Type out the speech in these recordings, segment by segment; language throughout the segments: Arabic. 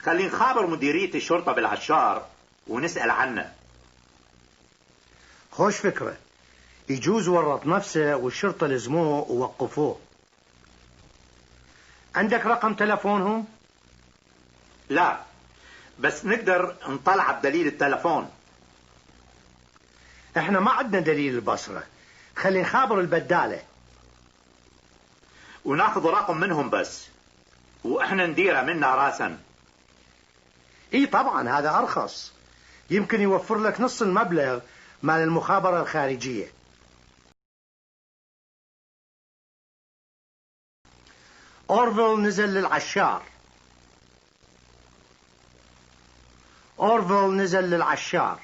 خلي نخابر مديرية الشرطة بالعشار ونسأل عنه. خوش فكرة. يجوز ورط نفسه والشرطة لزموه ووقفوه. عندك رقم تلفونهم؟ لا، بس نقدر نطلع بدليل التلفون. احنا ما عندنا دليل البصرة. خلي نخابر البدالة وناخذ رقم منهم بس، واحنا نديره منا راسا. اي طبعا هذا ارخص، يمكن يوفر لك نص المبلغ مال المخابرة الخارجية. أورفيل نزل للعشار. أورفيل نزل للعشار.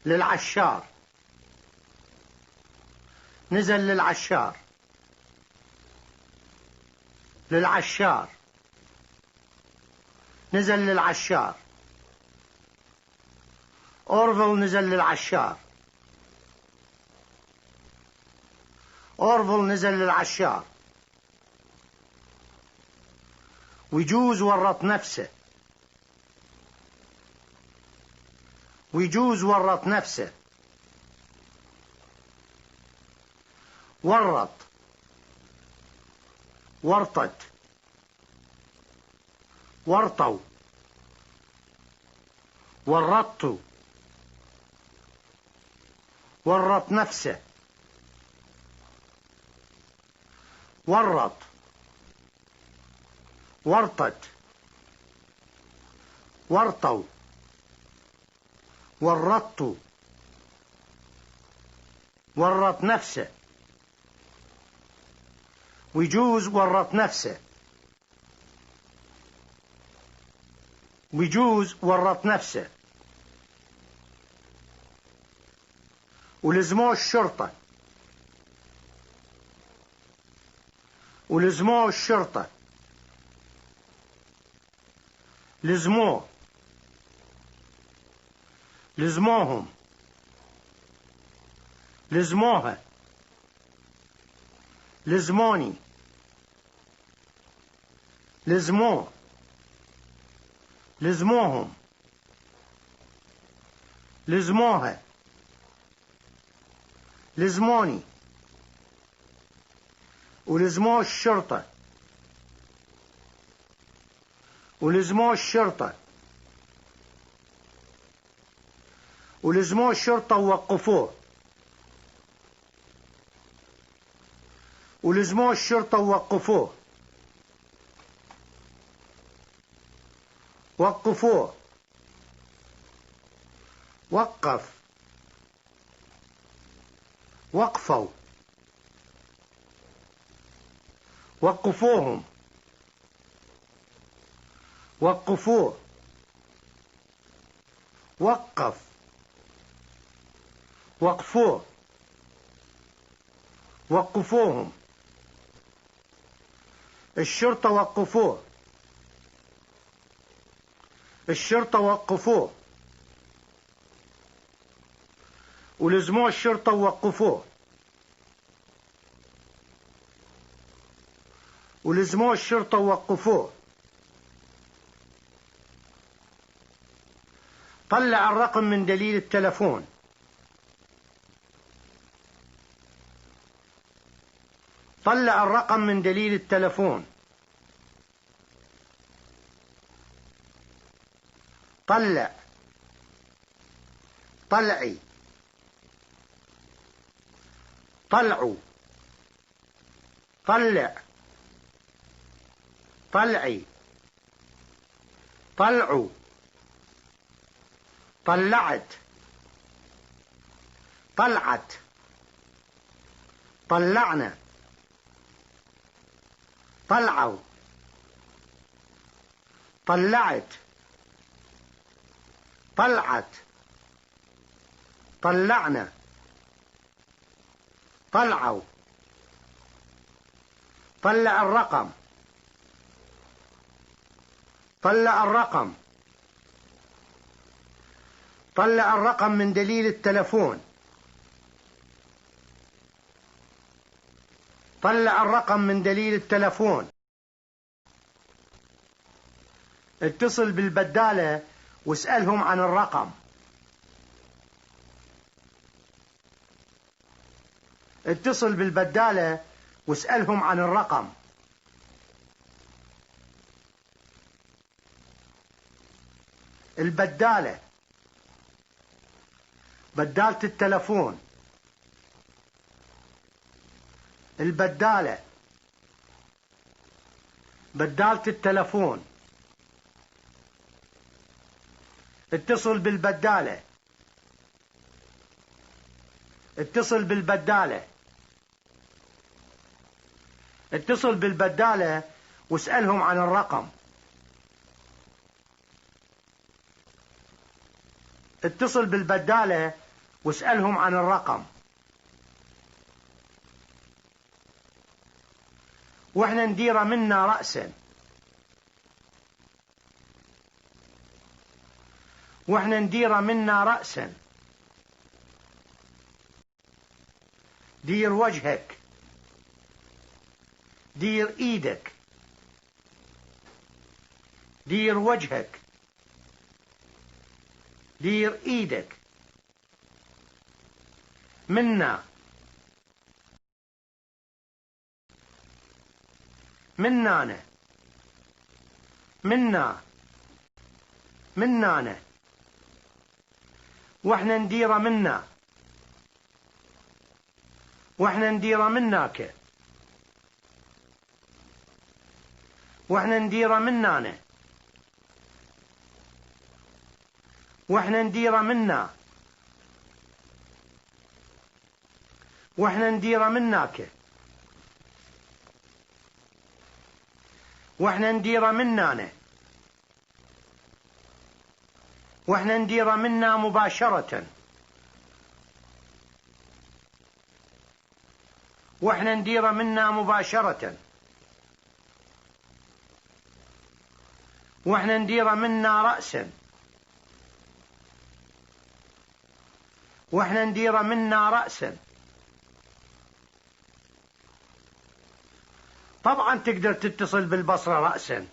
للعشار. نزل للعشار. للعشار. نزل للعشار. أورفيل نزل للعشار. أورفيل نزل للعشار. ويجوز ورط نفسه. ويجوز ورط نفسه. ورط. ورطت. ورطوا. ورطت. ورط نفسه. ورط. ورطت. ورطوا. ورطت. ورط نفسه. ويجوز ورط نفسه. ويجوز ورط نفسه. ولزموه الشرطة. ولزموه الشرطة. لزموه. لزموهم. لزموها. لزموني. لزموه. لزموهم. لزموها. لزموني. ولزموه الشرطة. ولزموه الشرطة. ولزموه الشرطة ووقفوه. ولزموه الشرطة ووقفوه. وقفوه. وقف. وقفوا. وقفوهم. وقفوه. وقف. وقفوه. وقفوهم. الشرطة وقفوه. الشرطة وقفوه. ولزموه الشرطة ووقفوه. ولزموه الشرطة ووقفوه. طلع الرقم من دليل التلفون. طلع الرقم من دليل التلفون. طلع. طلعي. طلعوا. طلع. طلعي. طلعوا. طلعت. طلعت. طلعنا. طلعوا. طلعت. طلعت. طلعنا. طلعوا. طلع الرقم. طلع الرقم. طلع الرقم من دليل التلفون. طلع الرقم من دليل التلفون. اتصل بالبدالة واسألهم عن الرقم. اتصل بالبدالة واسألهم عن الرقم. البدالة، بدالة التلفون. البدالة، بدالة التلفون. اتصل بالبدالة. اتصل بالبدالة. اتصل بالبدالة واسألهم عن الرقم. اتصل بالبدالة واسألهم عن الرقم. واحنا نديره منا رأسا. واحنا نديره منا رأسا. دير وجهك. دير ايدك. دير وجهك. دير ايدك. منا. منانا. منا. منانا. واحنا نديره منا. واحنا نديره مناك. واحنا نديره منانا. واحنا نديره منا. واحنا نديره مناك. واحنا نديره منانا. واحنا نديره منا مباشرة. واحنا نديره منا مباشرة. واحنا نديره منا رأسا. واحنا نديره منا رأسا. طبعا تقدر تتصل بالبصرة رأسا.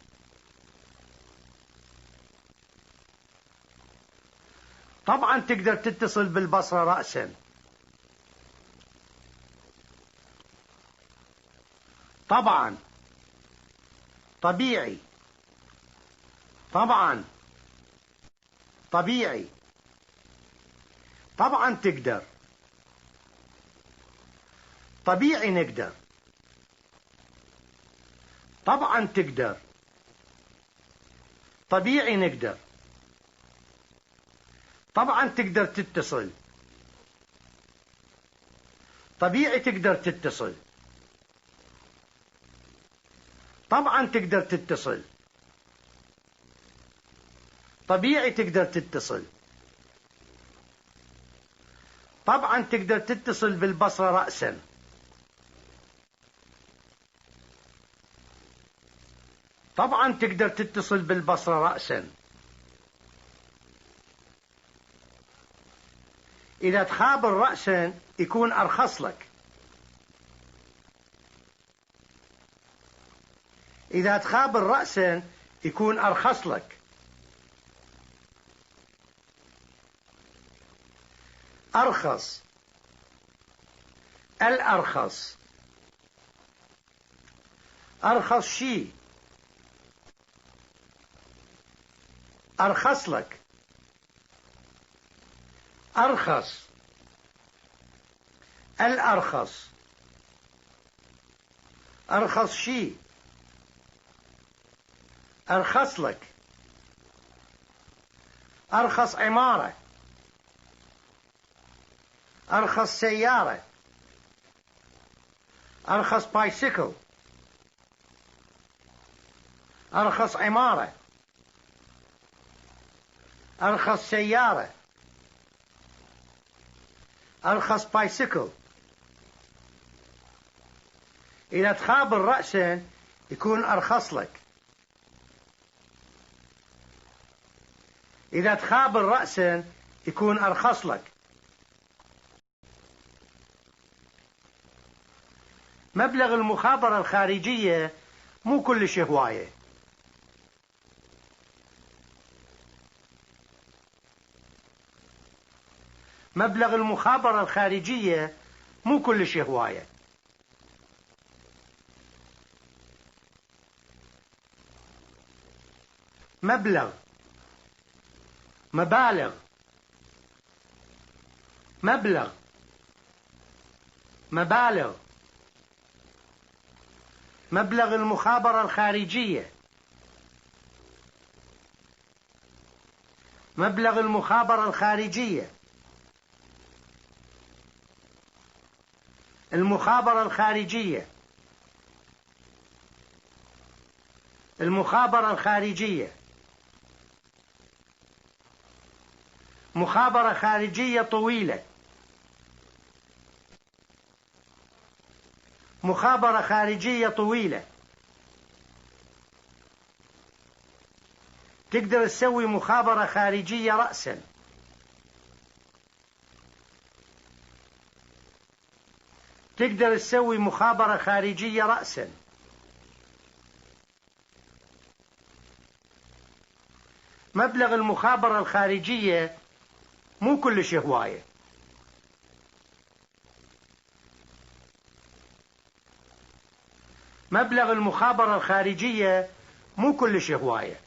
طبعا تقدر تتصل بالبصرة رأسا. طبعا. طبيعي. طبعا. طبيعي. طبعا تقدر. طبيعي نقدر. طبعا تقدر. طبيعي نقدر. طبعا تقدر تتصل. طبيعي تقدر تتصل. طبعا تقدر تتصل. طبيعي تقدر تتصل. طبعا تقدر تتصل بالبصرة رأسا. طبعا تقدر تتصل بالبصرة رأسا. إذا تخابر رأسا يكون أرخص لك. إذا تخابر رأسا يكون أرخص لك. أرخص. الأرخص. أرخص شيء. أرخص لك. أرخص. الأرخص. أرخص شيء. أرخص لك. أرخص عمارة. أرخص سيارة. أرخص بايسيكل. أرخص عمارة. أرخص سيارة. أرخص بايسيكل. إذا تخابر رأسا يكون أرخص لك. إذا تخابر رأسا يكون أرخص لك. مبلغ المخابرة الخارجية مو كلش هواية. مبلغ المخابرة الخارجية مو كلش هواية. مبلغ، مبالغ، مبلغ، مبالغ، مبلغ المخابرة الخارجية، مبلغ المخابرة الخارجية، المخابرة الخارجية، المخابرة الخارجية، مخابرة خارجية طويلة، مخابرة خارجية طويلة. تقدر تسوي مخابرة خارجية رأسا. تقدر تسوي مخابرة خارجية رأسا. مبلغ المخابرة الخارجية مو كلش هواية. مبلغ المخابرة الخارجية مو كلش هواية.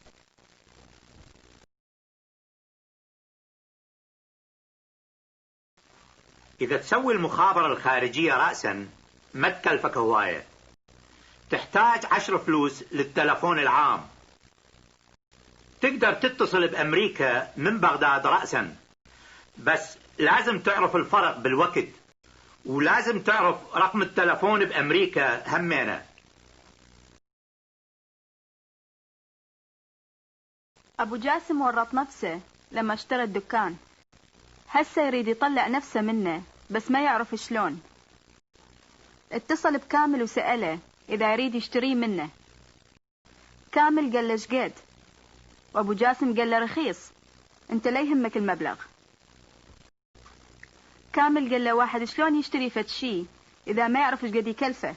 إذا تسوي المخابرة الخارجية رأسا ما تكلفك هواية. تحتاج 10 فلوس للتلفون العام. تقدر تتصل بأمريكا من بغداد رأسا، بس لازم تعرف الفرق بالوقت، ولازم تعرف رقم التلفون بأمريكا همينة. أبو جاسم ورط نفسه لما اشترى الدكان، هسه يريد يطلع نفسه منه بس ما يعرف شلون. اتصل بكامل وسأله إذا يريد يشتريه منه. كامل قال له شقد، وأبو جاسم قال له رخيص، انت لا يهمك المبلغ. كامل قال له واحد شلون يشتري فد شي إذا ما يعرف شقد يكلفه.